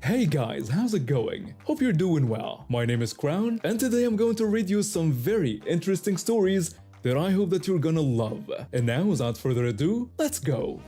Hey guys, how's it going? Hope you're doing well. My name is Crown, and today I'm going to read you some very interesting stories that I hope that you're gonna love. And now, without further ado, let's go!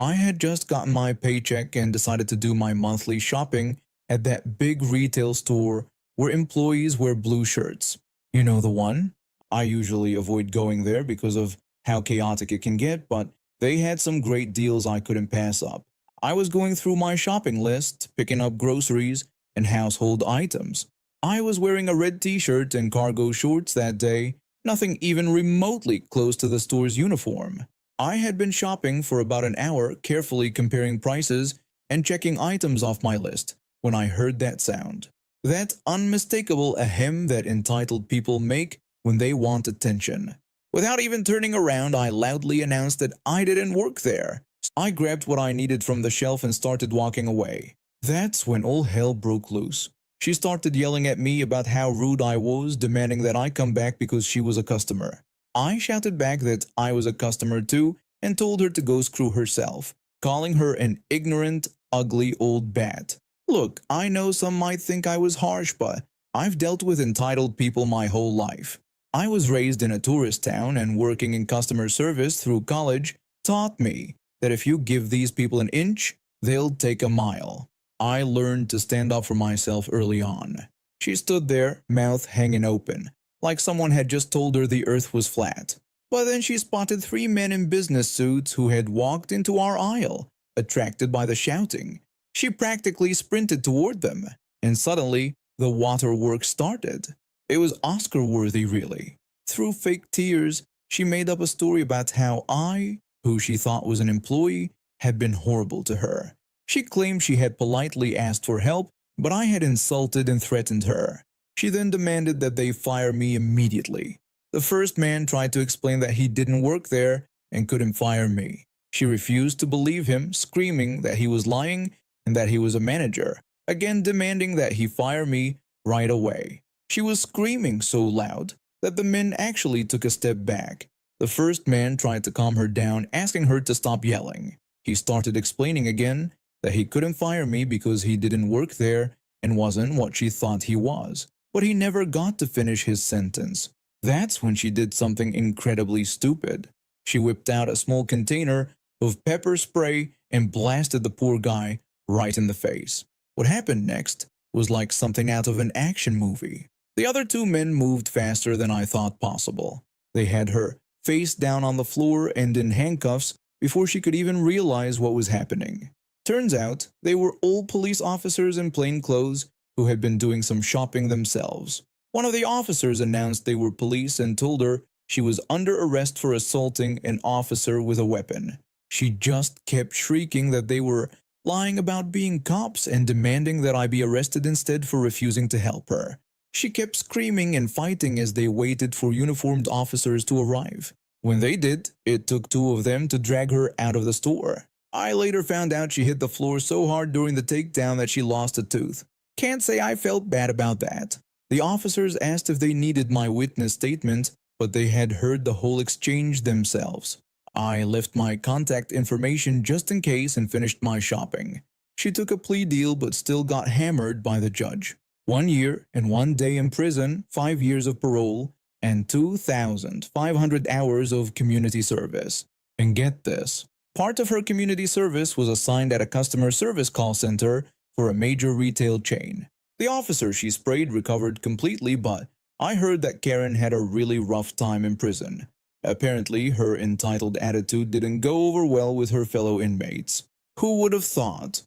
I had just gotten my paycheck and decided to do my monthly shopping at that big retail store where employees wear blue shirts. You know the one? I usually avoid going there because of how chaotic it can get, but they had some great deals I couldn't pass up. I was going through my shopping list, picking up groceries and household items. I was wearing a red t-shirt and cargo shorts that day, nothing even remotely close to the store's uniform. I had been shopping for about an hour, carefully comparing prices and checking items off my list, when I heard that sound. That unmistakable ahem that entitled people make when they want attention. Without even turning around, I loudly announced that I didn't work there. I grabbed what I needed from the shelf and started walking away. That's when all hell broke loose. She started yelling at me about how rude I was, demanding that I come back because she was a customer. I shouted back that I was a customer too and told her to go screw herself, calling her an ignorant, ugly old bat. Look, I know some might think I was harsh, but I've dealt with entitled people my whole life. I was raised in a tourist town, and working in customer service through college taught me that if you give these people an inch, they'll take a mile. I learned to stand up for myself early on. She stood there, mouth hanging open, like someone had just told her the earth was flat. But then she spotted three men in business suits who had walked into our aisle, attracted by the shouting. She practically sprinted toward them, and suddenly the waterworks started. It was Oscar-worthy, really. Through fake tears, she made up a story about how I, who she thought was an employee, had been horrible to her. She claimed she had politely asked for help, but I had insulted and threatened her. She then demanded that they fire me immediately. The first man tried to explain that he didn't work there and couldn't fire me. She refused to believe him, screaming that he was lying and that he was a manager, again demanding that he fire me right away. She was screaming so loud that the men actually took a step back. The first man tried to calm her down, asking her to stop yelling. He started explaining again that he couldn't fire me because he didn't work there and wasn't what she thought he was. But he never got to finish his sentence. That's when she did something incredibly stupid. She whipped out a small container of pepper spray and blasted the poor guy right in the face. What happened next was like something out of an action movie. The other two men moved faster than I thought possible. They had her face down on the floor and in handcuffs before she could even realize what was happening. Turns out they were all police officers in plain clothes who had been doing some shopping themselves. One of the officers announced they were police and told her she was under arrest for assaulting an officer with a weapon. She just kept shrieking that they were lying about being cops and demanding that I be arrested instead for refusing to help her. She kept screaming and fighting as they waited for uniformed officers to arrive. When they did, it took two of them to drag her out of the store. I later found out she hit the floor so hard during the takedown that she lost a tooth. Can't say I felt bad about that. The officers asked if they needed my witness statement, but they had heard the whole exchange themselves. I left my contact information just in case and finished my shopping. She took a plea deal but still got hammered by the judge. 1 year and 1 day in prison, 5 years of parole, and 2,500 hours of community service. And get this, part of her community service was assigned at a customer service call center for a major retail chain. The officer she sprayed recovered completely, but I heard that Karen had a really rough time in prison. Apparently, her entitled attitude didn't go over well with her fellow inmates. Who would have thought?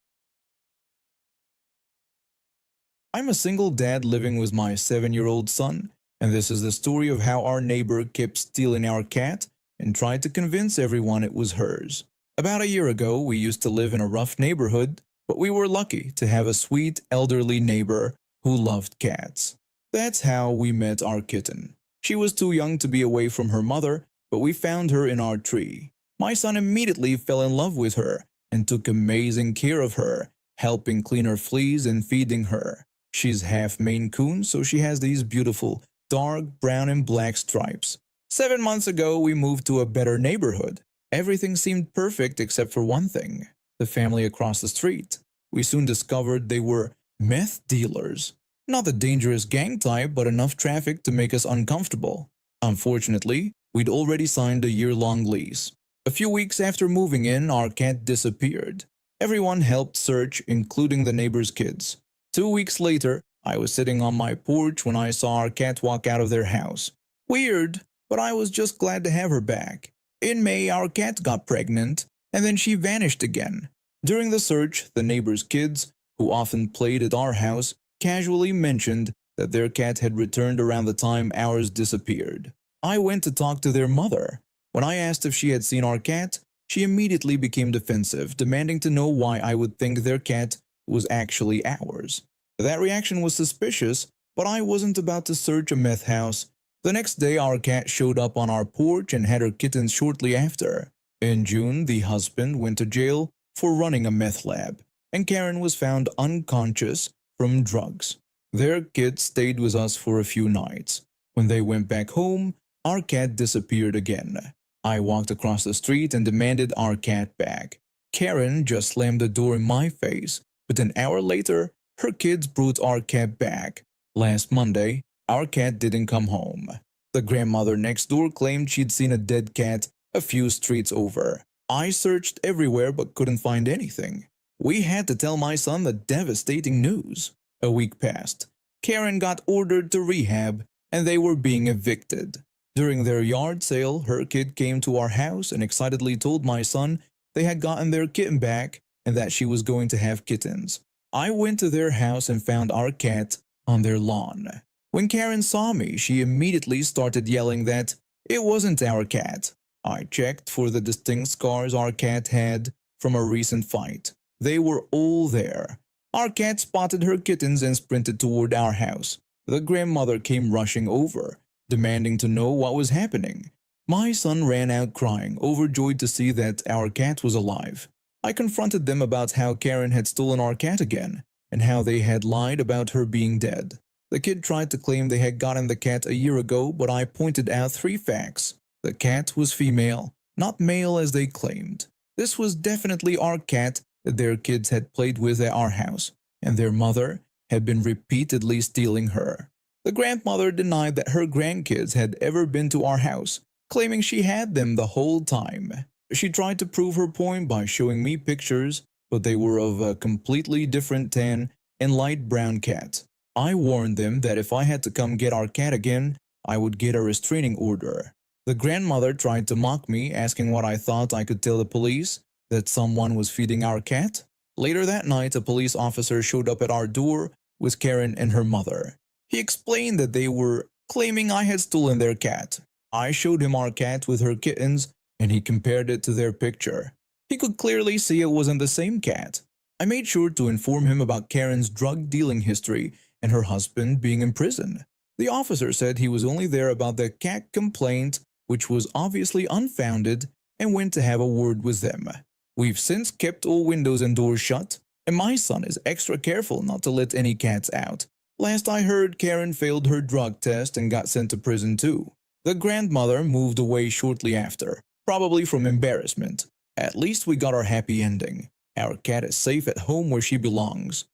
I'm a single dad living with my 7-year-old son, and this is the story of how our neighbor kept stealing our cat and tried to convince everyone it was hers. About a year ago, we used to live in a rough neighborhood, but we were lucky to have a sweet elderly neighbor who loved cats. That's how we met our kitten. She was too young to be away from her mother, but we found her in our tree. My son immediately fell in love with her and took amazing care of her, helping clean her fleas and feeding her. She's half Maine Coon, so she has these beautiful dark brown and black stripes. 7 months ago, we moved to a better neighborhood. Everything seemed perfect except for one thing: the family across the street. We soon discovered they were meth dealers. Not the dangerous gang type, but enough traffic to make us uncomfortable. Unfortunately, we'd already signed a year-long lease. A few weeks after moving in, our cat disappeared. Everyone helped search, including the neighbor's kids. 2 weeks later, I was sitting on my porch when I saw our cat walk out of their house. Weird, but I was just glad to have her back. In May, our cat got pregnant, and then she vanished again. During the search, the neighbor's kids, who often played at our house, casually mentioned that their cat had returned around the time ours disappeared. I went to talk to their mother. When I asked if she had seen our cat, she immediately became defensive, demanding to know why I would think their cat was actually ours. That reaction was suspicious, but I wasn't about to search a meth house. The next day, our cat showed up on our porch and had her kittens shortly after. In June, the husband went to jail for running a meth lab, and Karen was found unconscious from drugs. Their kids stayed with us for a few nights. When they went back home, our cat disappeared again. I walked across the street and demanded our cat back. Karen just slammed the door in my face, but an hour later, her kids brought our cat back. Last Monday, our cat didn't come home. The grandmother next door claimed she'd seen a dead cat a few streets over. I searched everywhere but couldn't find anything. We had to tell my son the devastating news. A week passed. Karen got ordered to rehab, and they were being evicted. During their yard sale, her kid came to our house and excitedly told my son they had gotten their kitten back and that she was going to have kittens. I went to their house and found our cat on their lawn. When Karen saw me, she immediately started yelling that it wasn't our cat. I checked for the distinct scars our cat had from a recent fight. They were all there. Our cat spotted her kittens and sprinted toward our house. The grandmother came rushing over, demanding to know what was happening. My son ran out crying, overjoyed to see that our cat was alive. I confronted them about how Karen had stolen our cat again, and how they had lied about her being dead. The kid tried to claim they had gotten the cat a year ago, but I pointed out 3 facts. The cat was female, not male as they claimed. This was definitely our cat that their kids had played with at our house, and their mother had been repeatedly stealing her. The grandmother denied that her grandkids had ever been to our house, claiming she had them the whole time. She tried to prove her point by showing me pictures, but they were of a completely different tan and light brown cat. I warned them that if I had to come get our cat again, I would get a restraining order. The grandmother tried to mock me, asking what I thought I could tell the police, that someone was feeding our cat. Later that night, a police officer showed up at our door with Karen and her mother. He explained that they were claiming I had stolen their cat. I showed him our cat with her kittens, and he compared it to their picture. He could clearly see it wasn't the same cat. I made sure to inform him about Karen's drug dealing history and her husband being in prison. The officer said he was only there about the cat complaint, which was obviously unfounded, and went to have a word with them. We've since kept all windows and doors shut, and my son is extra careful not to let any cats out. Last I heard, Karen failed her drug test and got sent to prison too. The grandmother moved away shortly after, probably from embarrassment. At least we got our happy ending. Our cat is safe at home where she belongs.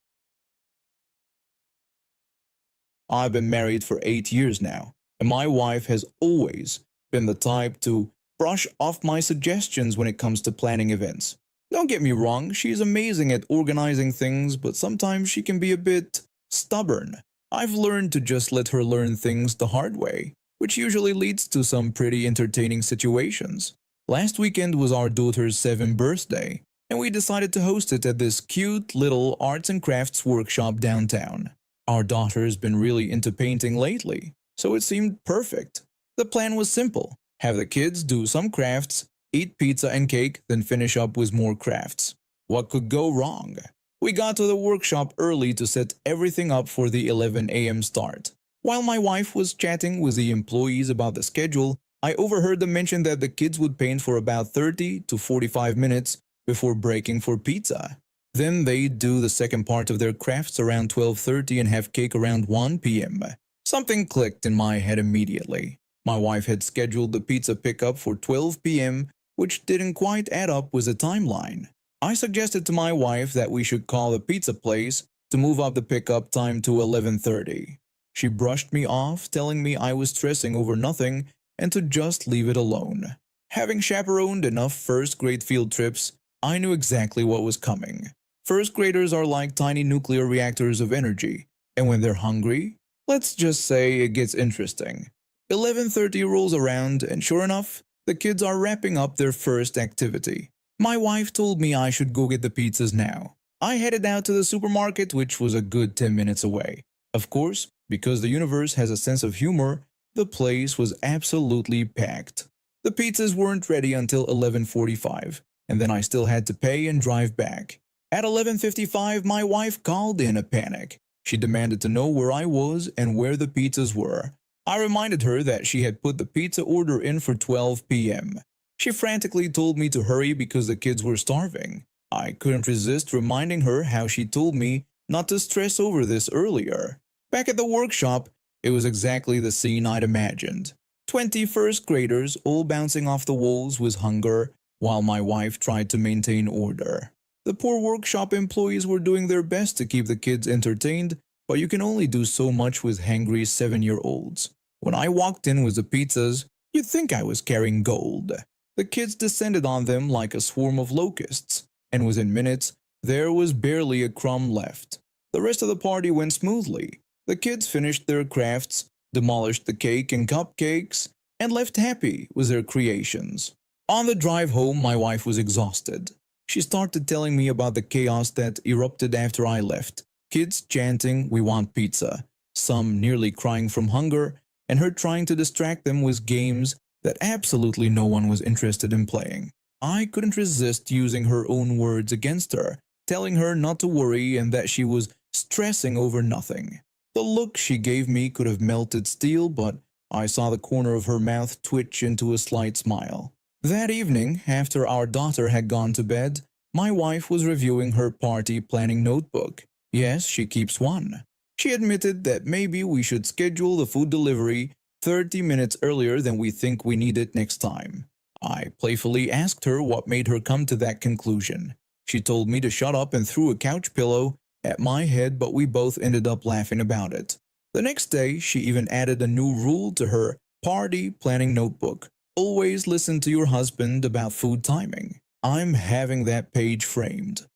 I've been married for 8 years now, and my wife has always been the type to brush off my suggestions when it comes to planning events. Don't get me wrong, she's amazing at organizing things, but sometimes she can be a bit stubborn. I've learned to just let her learn things the hard way, which usually leads to some pretty entertaining situations. Last weekend was our daughter's 7th birthday, and we decided to host it at this cute little arts and crafts workshop downtown. Our daughter's been really into painting lately, so it seemed perfect. The plan was simple: have the kids do some crafts, eat pizza and cake, then finish up with more crafts. What could go wrong? We got to the workshop early to set everything up for the 11 a.m. start. While my wife was chatting with the employees about the schedule, I overheard them mention that the kids would paint for about 30 to 45 minutes before breaking for pizza. Then they'd do the second part of their crafts around 12:30 and have cake around 1 p.m. Something clicked in my head immediately. My wife had scheduled the pizza pickup for 12 p.m., which didn't quite add up with the timeline. I suggested to my wife that we should call the pizza place to move up the pickup time to 11:30. She brushed me off, telling me I was stressing over nothing and to just leave it alone. Having chaperoned enough first-grade field trips, I knew exactly what was coming. First graders are like tiny nuclear reactors of energy, and when they're hungry, let's just say it gets interesting. 11:30 rolls around, and sure enough, the kids are wrapping up their first activity. My wife told me I should go get the pizzas now. I headed out to the supermarket, which was a good 10 minutes away. Of course, because the universe has a sense of humor, the place was absolutely packed. The pizzas weren't ready until 11:45, and then I still had to pay and drive back. At 11:55, my wife called in a panic. She demanded to know where I was and where the pizzas were. I reminded her that she had put the pizza order in for 12 p.m. She frantically told me to hurry because the kids were starving. I couldn't resist reminding her how she told me not to stress over this earlier. Back at the workshop, it was exactly the scene I'd imagined. 20 first graders all bouncing off the walls with hunger, while my wife tried to maintain order. The poor workshop employees were doing their best to keep the kids entertained, but you can only do so much with hangry 7-year-olds. When I walked in with the pizzas, you'd think I was carrying gold. The kids descended on them like a swarm of locusts, and within minutes, there was barely a crumb left. The rest of the party went smoothly. The kids finished their crafts, demolished the cake and cupcakes, and left happy with their creations. On the drive home, my wife was exhausted. She started telling me about the chaos that erupted after I left. Kids chanting, "We want pizza," some nearly crying from hunger, and her trying to distract them with games that absolutely no one was interested in playing. I couldn't resist using her own words against her, telling her not to worry and that she was stressing over nothing. The look she gave me could have melted steel, but I saw the corner of her mouth twitch into a slight smile. That evening, after our daughter had gone to bed, my wife was reviewing her party planning notebook. Yes, she keeps one. She admitted that maybe we should schedule the food delivery 30 minutes earlier than we think we need it next time. I playfully asked her what made her come to that conclusion. She told me to shut up and threw a couch pillow at my head, but we both ended up laughing about it. The next day, she even added a new rule to her party planning notebook. Always listen to your husband about food timing. I'm having that page framed.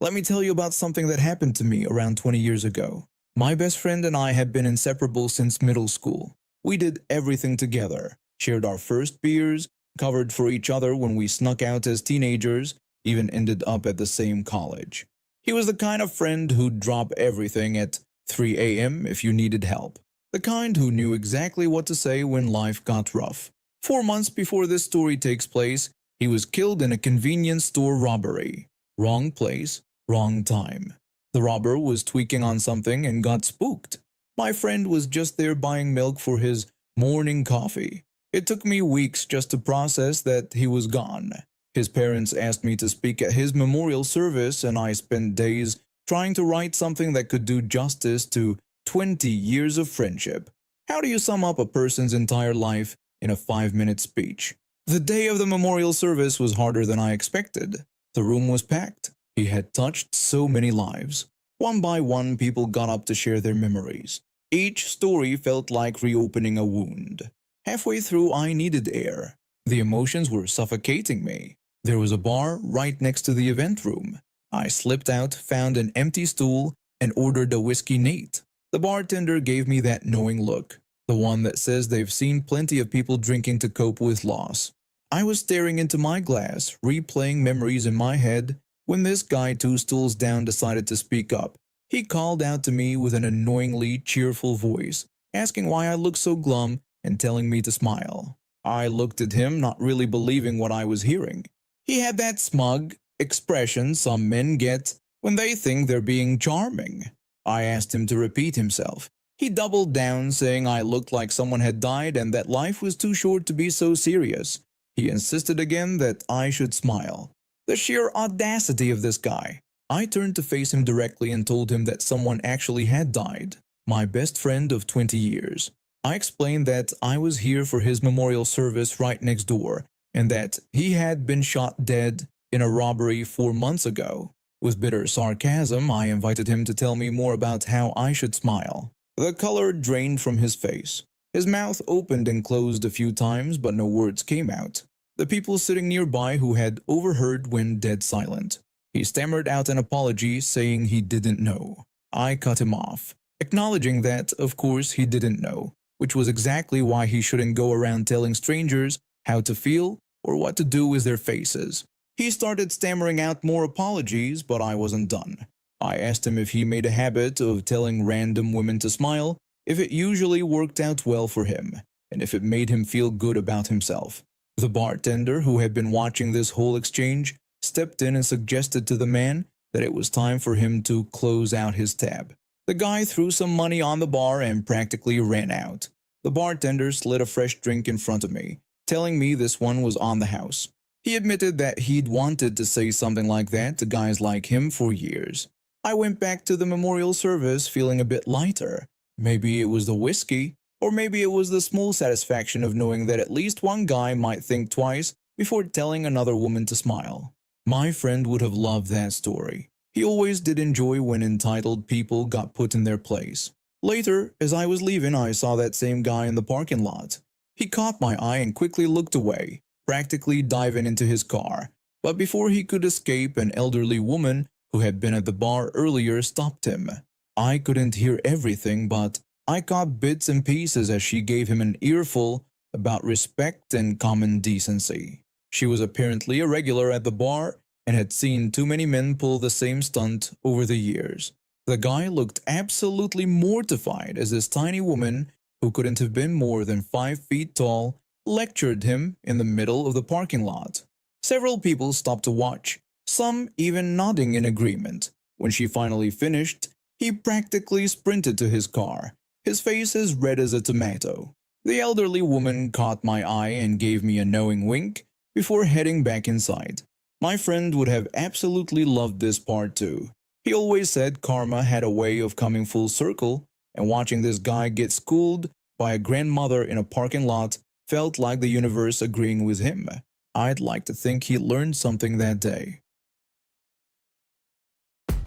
Let me tell you about something that happened to me around 20 years ago. My best friend and I had been inseparable since middle school. We did everything together, shared our first beers, covered for each other when we snuck out as teenagers, even ended up at the same college. He was the kind of friend who'd drop everything at 3 a.m. if you needed help. The kind who knew exactly what to say when life got rough. 4 months before this story takes place, he was killed in a convenience store robbery. Wrong place, wrong time. The robber was tweaking on something and got spooked. My friend was just there buying milk for his morning coffee. It took me weeks just to process that he was gone. His parents asked me to speak at his memorial service, and I spent days trying to write something that could do justice to 20 years of friendship. How do you sum up a person's entire life in a 5-minute speech? The day of the memorial service was harder than I expected. The room was packed. He had touched so many lives. One by one, people got up to share their memories. Each story felt like reopening a wound. Halfway through, I needed air. The emotions were suffocating me. There was a bar right next to the event room. I slipped out, found an empty stool, and ordered a whiskey neat. The bartender gave me that knowing look, the one that says they've seen plenty of people drinking to cope with loss. I was staring into my glass, replaying memories in my head, when this guy 2 stools down decided to speak up. He called out to me with an annoyingly cheerful voice, asking why I looked so glum and telling me to smile. I looked at him, not really believing what I was hearing. He had that smug expression some men get when they think they're being charming. I asked him to repeat himself. He doubled down, saying I looked like someone had died and that life was too short to be so serious. He insisted again that I should smile. The sheer audacity of this guy. I turned to face him directly and told him that someone actually had died. my best friend of 20 years. I explained that I was here for his memorial service right next door and that he had been shot dead in a robbery 4 months ago. With bitter sarcasm, I invited him to tell me more about how I should smile. The color drained from his face. His mouth opened and closed a few times, but no words came out. The people sitting nearby who had overheard went dead silent. He stammered out an apology, saying he didn't know. I cut him off, acknowledging that, of course, he didn't know, which was exactly why he shouldn't go around telling strangers how to feel or what to do with their faces. He started stammering out more apologies, but I wasn't done. I asked him if he made a habit of telling random women to smile, if it usually worked out well for him, and if it made him feel good about himself. The bartender, who had been watching this whole exchange, stepped in and suggested to the man that it was time for him to close out his tab. The guy threw some money on the bar and practically ran out. The bartender slid a fresh drink in front of me, telling me this one was on the house. He admitted that he'd wanted to say something like that to guys like him for years. I went back to the memorial service feeling a bit lighter. Maybe it was the whiskey, or maybe it was the small satisfaction of knowing that at least one guy might think twice before telling another woman to smile. My friend would have loved that story. He always did enjoy when entitled people got put in their place. Later, as I was leaving, I saw that same guy in the parking lot. He caught my eye and quickly looked away, practically diving into his car. But before he could escape, an elderly woman who had been at the bar earlier stopped him. I couldn't hear everything, but I caught bits and pieces as she gave him an earful about respect and common decency. She was apparently a regular at the bar and had seen too many men pull the same stunt over the years. The guy looked absolutely mortified as this tiny woman, who couldn't have been more than 5 feet tall, lectured him in the middle of the parking lot. Several people stopped to watch, some even nodding in agreement. When she finally finished, he practically sprinted to his car, his face as red as a tomato. The elderly woman caught my eye and gave me a knowing wink before heading back inside. My friend would have absolutely loved this part too. He always said karma had a way of coming full circle, and watching this guy get schooled by a grandmother in a parking lot felt like the universe agreeing with him. I'd like to think he learned something that day.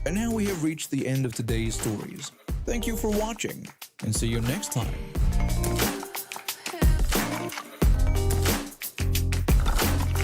And now we have reached the end of today's stories. Thank you for watching, and see you next time.